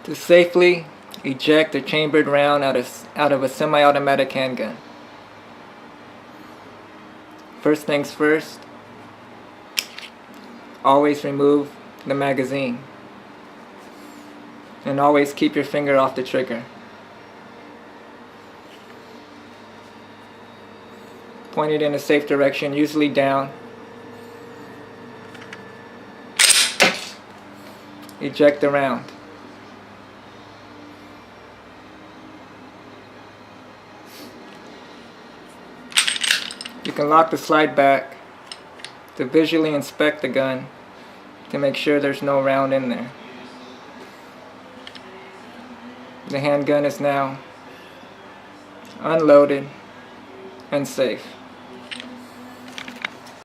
To safely eject a chambered round out of a semi-automatic handgun. First things first, always remove the magazine. And always keep your finger off the trigger. Point it in a safe direction, usually down. Eject the round. You can lock the slide back to visually inspect the gun to make sure there's no round in there. The handgun is now unloaded and safe.